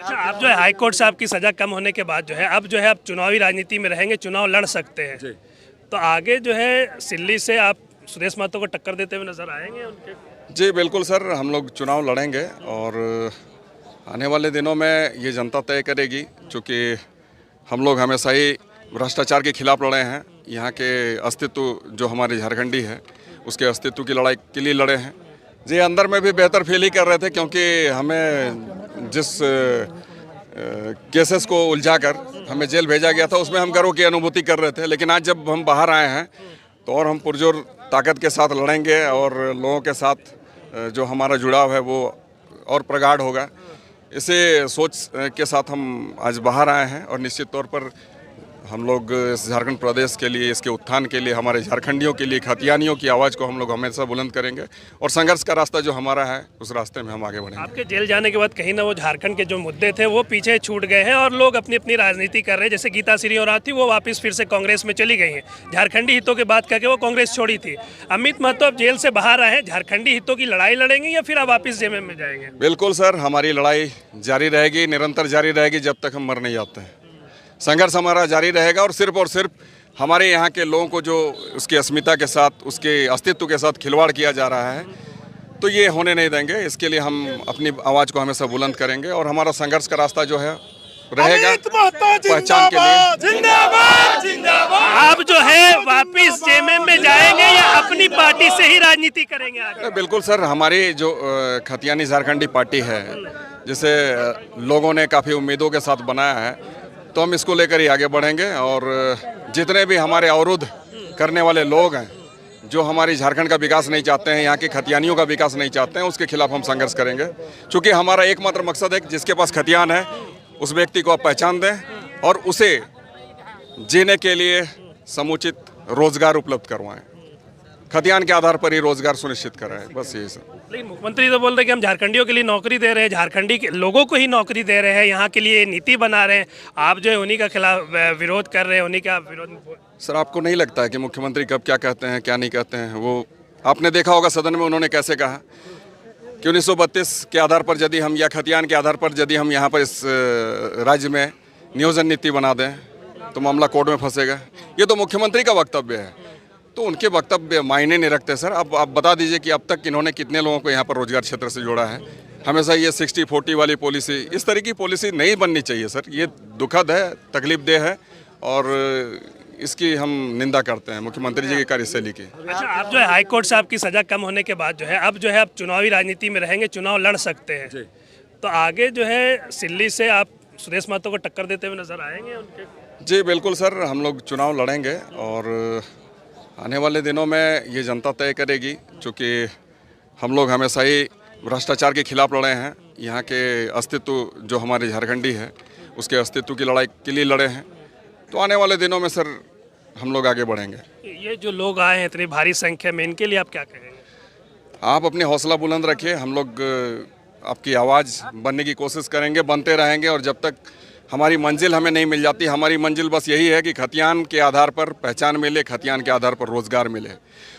अच्छा, आप जो है हाई कोर्ट साहब की सज़ा कम होने के बाद जो है अब आप चुनावी राजनीति में रहेंगे, चुनाव लड़ सकते हैं। तो आगे जो है सिल्ली से आप सुदेश महतो को टक्कर देते हुए नजर आएंगे उनके? जी बिल्कुल सर, हम लोग चुनाव लड़ेंगे और आने वाले दिनों में ये जनता तय करेगी, क्योंकि हम लोग हमेशा ही भ्रष्टाचार के खिलाफ लड़े हैं। यहाँ के अस्तित्व जो हमारे झारखंडी है उसके अस्तित्व की लड़ाई के लिए लड़े हैं। जी अंदर में भी बेहतर फील ही कर रहे थे, क्योंकि हमें जिस केसेस को उलझाकर हमें जेल भेजा गया था उसमें हम गर्व की अनुभूति कर रहे थे। लेकिन आज जब हम बाहर आए हैं तो और हम पुरजोर ताकत के साथ लड़ेंगे और लोगों के साथ जो हमारा जुड़ाव है वो और प्रगाढ़ होगा। इसे सोच के साथ हम आज बाहर आए हैं और निश्चित तौर पर हम लोग इस झारखंड प्रदेश के लिए, इसके उत्थान के लिए, हमारे झारखंडियों के लिए, खतियानियों की आवाज़ को हम लोग हमेशा बुलंद करेंगे और संघर्ष का रास्ता जो हमारा है उस रास्ते में हम आगे बढ़ेंगे। आपके जेल जाने के बाद कहीं ना वो झारखंड के जो मुद्दे थे वो पीछे छूट गए हैं और लोग अपनी अपनी राजनीति कर रहे हैं। जैसे गीता सिंह थी, वो वापस फिर से कांग्रेस में चली गई हैं। झारखंडी हितों की बात करके वो कांग्रेस छोड़ी थी। अमित महतो अब जेल से बाहर आए हैं, झारखंडी हितों की लड़ाई लड़ेंगे या फिर आप वापस जेएमएम में जाएंगे? बिल्कुल सर, हमारी लड़ाई जारी रहेगी, निरंतर जारी रहेगी जब तक हम मर नहीं जाते हैं। संघर्ष हमारा जारी रहेगा और सिर्फ हमारे यहाँ के लोगों को जो उसकी अस्मिता के साथ, उसके अस्तित्व के साथ खिलवाड़ किया जा रहा है तो ये होने नहीं देंगे। इसके लिए हम अपनी आवाज़ को हमेशा बुलंद करेंगे और हमारा संघर्ष का रास्ता जो है रहेगा पहचान के लिए। जिंदाबाद जिंदाबाद। आप जो है वापस जेएमएम में जाएंगे या अपनी पार्टी से ही राजनीति करेंगे आगे? बिल्कुल सर, हमारी जो खतियानी झारखंडी पार्टी है जिसे लोगों ने काफ़ी उम्मीदों के साथ बनाया है, तो हम इसको लेकर ही आगे बढ़ेंगे और जितने भी हमारे अवरुद्ध करने वाले लोग हैं, जो हमारी झारखंड का विकास नहीं चाहते हैं, यहाँ के खतियानियों का विकास नहीं चाहते हैं, उसके खिलाफ हम संघर्ष करेंगे। क्योंकि हमारा एकमात्र मकसद है कि जिसके पास खतियान है उस व्यक्ति को आप पहचान दें और उसे जीने के लिए समुचित रोजगार उपलब्ध करवाएं। खतियान के आधार पर ही रोजगार सुनिश्चित कराएं, बस यही सर। लेकिन मुख्यमंत्री तो बोल रहे हैं कि हम झारखंडियों के लिए नौकरी दे रहे हैं, झारखंडी के लोगों को ही नौकरी दे रहे हैं, यहाँ के लिए नीति बना रहे हैं। आप जो है उन्हीं का खिलाफ विरोध कर रहे हैं, उन्हीं का विरोध। सर आपको नहीं लगता है कि मुख्यमंत्री कब क्या कहते हैं क्या नहीं कहते हैं? वो आपने देखा होगा सदन में उन्होंने कैसे कहा कि 1932 के आधार पर यदि हम, या खतियान के आधार पर यदि हम यहाँ पर इस राज्य में नियोजन नीति बना दें तो मामला कोर्ट में फंसेगा। ये तो मुख्यमंत्री का वक्तव्य है, तो उनके वक्तव्य मायने नहीं रखते सर। अब आप बता दीजिए कि अब तक इन्होंने कितने लोगों को यहाँ पर रोजगार क्षेत्र से जोड़ा है। हमेशा ये 60-40 वाली पॉलिसी, इस तरह की पॉलिसी नहीं बननी चाहिए सर। ये दुखद है, तकलीफदेह है और इसकी हम निंदा करते हैं मुख्यमंत्री जी की कार्यशैली की। अच्छा, आप जो है हाई कोर्ट साहब की सज़ा कम होने के बाद जो है अब आप चुनावी राजनीति में रहेंगे, चुनाव लड़ सकते हैं। तो आगे जो है सिल्ली से आप सुदेश महतो को टक्कर देते हुए नजर आएंगे उनके? जी बिल्कुल सर, हम लोग चुनाव लड़ेंगे और आने वाले दिनों में ये जनता तय करेगी, क्योंकि हम लोग हमेशा ही भ्रष्टाचार के खिलाफ लड़े हैं। यहाँ के अस्तित्व जो हमारे झारखंडी है उसके अस्तित्व की लड़ाई के लिए लड़े हैं। तो आने वाले दिनों में सर हम लोग आगे बढ़ेंगे। ये जो लोग आए हैं इतनी भारी संख्या में, इनके लिए आप क्या कहेंगे? आप अपनी हौसला बुलंद रखिए, हम लोग आपकी आवाज़ बनने की कोशिश करेंगे, बनते रहेंगे। और जब तक हमारी मंजिल हमें नहीं मिल जाती, हमारी मंजिल बस यही है कि खतियान के आधार पर पहचान मिले, खतियान के आधार पर रोजगार मिले।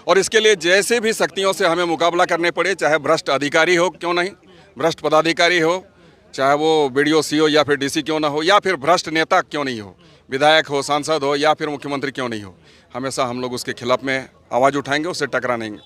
और इसके लिए जैसे भी शक्तियों से हमें मुकाबला करने पड़े, चाहे भ्रष्ट अधिकारी हो क्यों नहीं, भ्रष्ट पदाधिकारी हो, चाहे वो BDO CO या फिर DC क्यों ना हो, या फिर भ्रष्ट नेता क्यों नहीं हो, विधायक हो, सांसद हो या फिर मुख्यमंत्री क्यों नहीं हो, हमेशा हम लोग उसके खिलाफ में आवाज़ उठाएंगे, उससे टकरा नहीं।